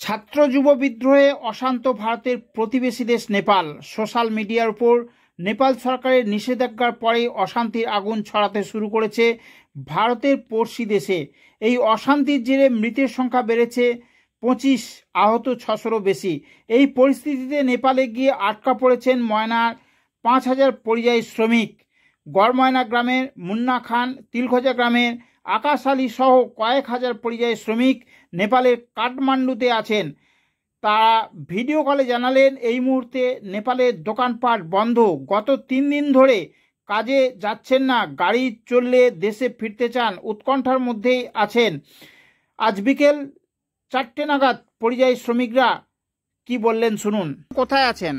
ছাত্র যুব বিদ্রোহে অশান্ত ভারতের প্রতিবেশী দেশ নেপাল। সোশ্যাল মিডিয়ার উপর নেপাল সরকারের নিষেধাজ্ঞার পরেই অশান্তির আগুন ছড়াতে শুরু করেছে ভারতের পড়শি দেশে। এই অশান্তির জেরে মৃতের সংখ্যা বেড়েছে 25, আহত 600-রও বেশি। এই পরিস্থিতিতে নেপালে গিয়ে আটকা পড়েছেন ময়নার 5000 পরিযায়ী শ্রমিক। গড়ময়না গ্রামের মুন্না খান, তিলখোজা গ্রামের আকাশ আলী সহ কয়েক হাজার পরিযায়ী শ্রমিক নেপালের কাঠমান্ডুতে আছেন। তারা ভিডিও কলে জানালেন, এই মুহূর্তে নেপালের দোকানপাট বন্ধ। গত 3 দিন ধরে কাজে যাচ্ছেন না, গাড়ি চললে দেশে ফিরতে চান, উৎকণ্ঠার মধ্যেই আছেন। আজ বিকেল 4টে নাগাদ পরিযায়ী শ্রমিকরা কি বললেন শুনুন। কোথায় আছেন?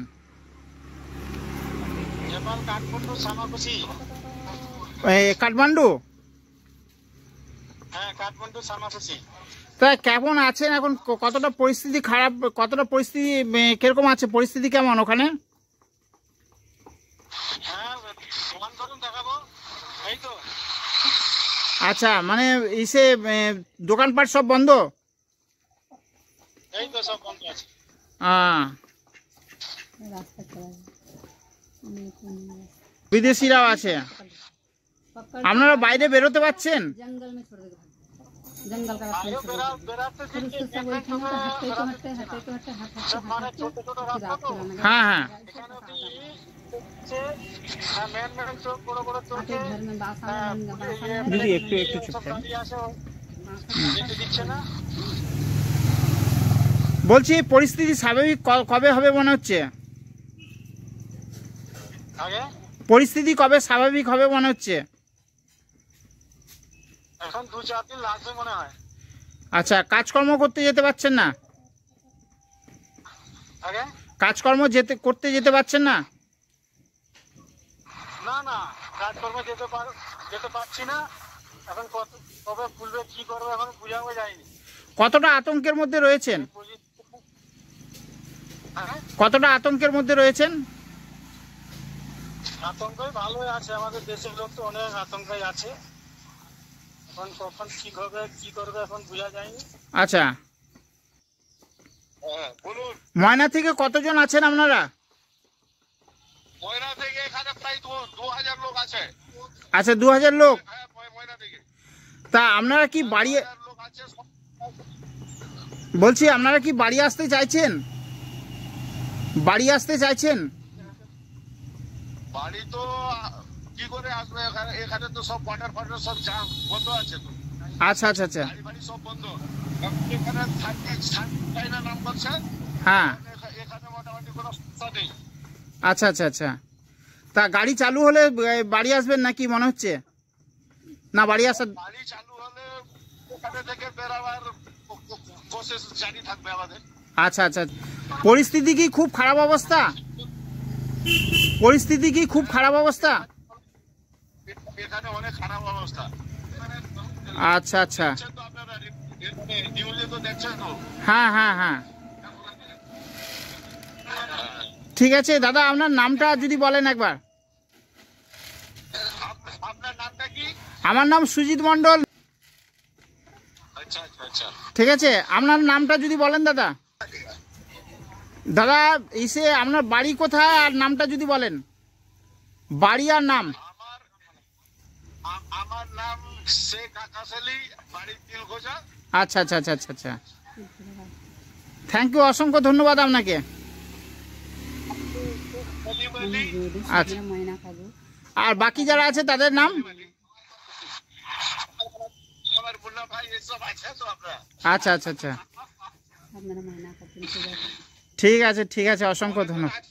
কাঠমান্ডু। তা কেমন আছেন এখন? কতটা পরিস্থিতি খারাপ? কতটা পরিস্থিতি কিরকম আছে? পরিস্থিতি কেমন ওখানে? আচ্ছা, মানে ইসে দোকানপাট সব বন্ধ? বিদেশিরাও আছে। আপনারা বাইরে বেরোতে পারছেন? হ্যাঁ হ্যাঁ। দিদি একটু চুপ থাকুন। বলছি, পরিস্থিতি স্বাভাবিক কবে হবে মনে হচ্ছে? পরিস্থিতি কবে স্বাভাবিক হবে মনে হচ্ছে? এখন 2-4 দিন লাগবে মনে হয়। আচ্ছা, কাজকর্ম করতে যেতে পারছেন না? কাজকর্ম করতে যেতে পারছেন না? না না, কাজকর্ম যেতে পারছি না। এখন কবে খুলবে, কি করবে এখন বুঝানো যায়নি। কতটা আতঙ্কের মধ্যে রয়েছেন? কতটা আতঙ্কের মধ্যে রয়েছেন? আতঙ্কই ভালোই আছে, আমাদের দেশের লোক তো অনেক আতঙ্কই আছে। এখন কখন কি হবে, কি করবে এখন বোঝা যায়নি। আচ্ছা, বলুন। ময়না থেকে কতজন আছেন আপনারা? ময়না থেকে এখানে প্রায় 2000 লোক আছে। আচ্ছা, 2000 লোক। ময়না থেকে। তা আপনারা কি বাড়ি, বলছি আপনারা কি বাড়ি আসতে চাইছেন? বাড়ি আসতে চাইছেন? বাড়ি তো কি করে আসবে, এখানে তো সব ওয়াটার ফাটার সব জাম বন্ধ আছে তো। আচ্ছা আচ্ছা আচ্ছা, বাড়ি সব বন্ধ। এখানে চাইনা নাম করছে। হ্যাঁ, এখানে মোটামুটি কোনো সমস্যা নেই। আচ্ছা আচ্ছা আচ্ছা। তা গাড়ি চালু হলে বাড়ি আসবেন নাকি মনে হচ্ছে? না, বাড়ি চালু হলে ওখানে থেকে বেরাবার প্রসেস জারি থাকবে আমাদের। আচ্ছা আচ্ছা। পরিস্থিতি কি খুব খারাপ অবস্থা? পরিস্থিতি কি খুব খারাপ অবস্থা? এখানে অনেক খারাপ অবস্থা। আচ্ছা আচ্ছা, নিউজে তো দেখছেন তো। হ্যাঁ হ্যাঁ হ্যাঁ, ঠিক আছে দাদা, আপনার নামটা যদি বলেন একবার। আপনার নামটা কি? আমার নাম সুজিত মন্ডল। আচ্ছা আচ্ছা আচ্ছা, ঠিক আছে, আপনার নামটা যদি বলেন দাদা। দাদা ইসে আপনার বাড়ি কোথায় আর নামটা যদি বলেন, বাড়ি আর নাম। আমার নাম শেখ আকাশ আলী, বাড়ি তিলখোজা। আচ্ছা আচ্ছা আচ্ছা আচ্ছা আচ্ছা, থ্যাংক ইউ, অসংখ্য ধন্যবাদ আপনাকে। আচ্ছা, আর বাকি যারা আছে তাদের নাম? আচ্ছা আচ্ছা আচ্ছা, ঠিক আছে ঠিক আছে, অসংখ্য ধন্যবাদ।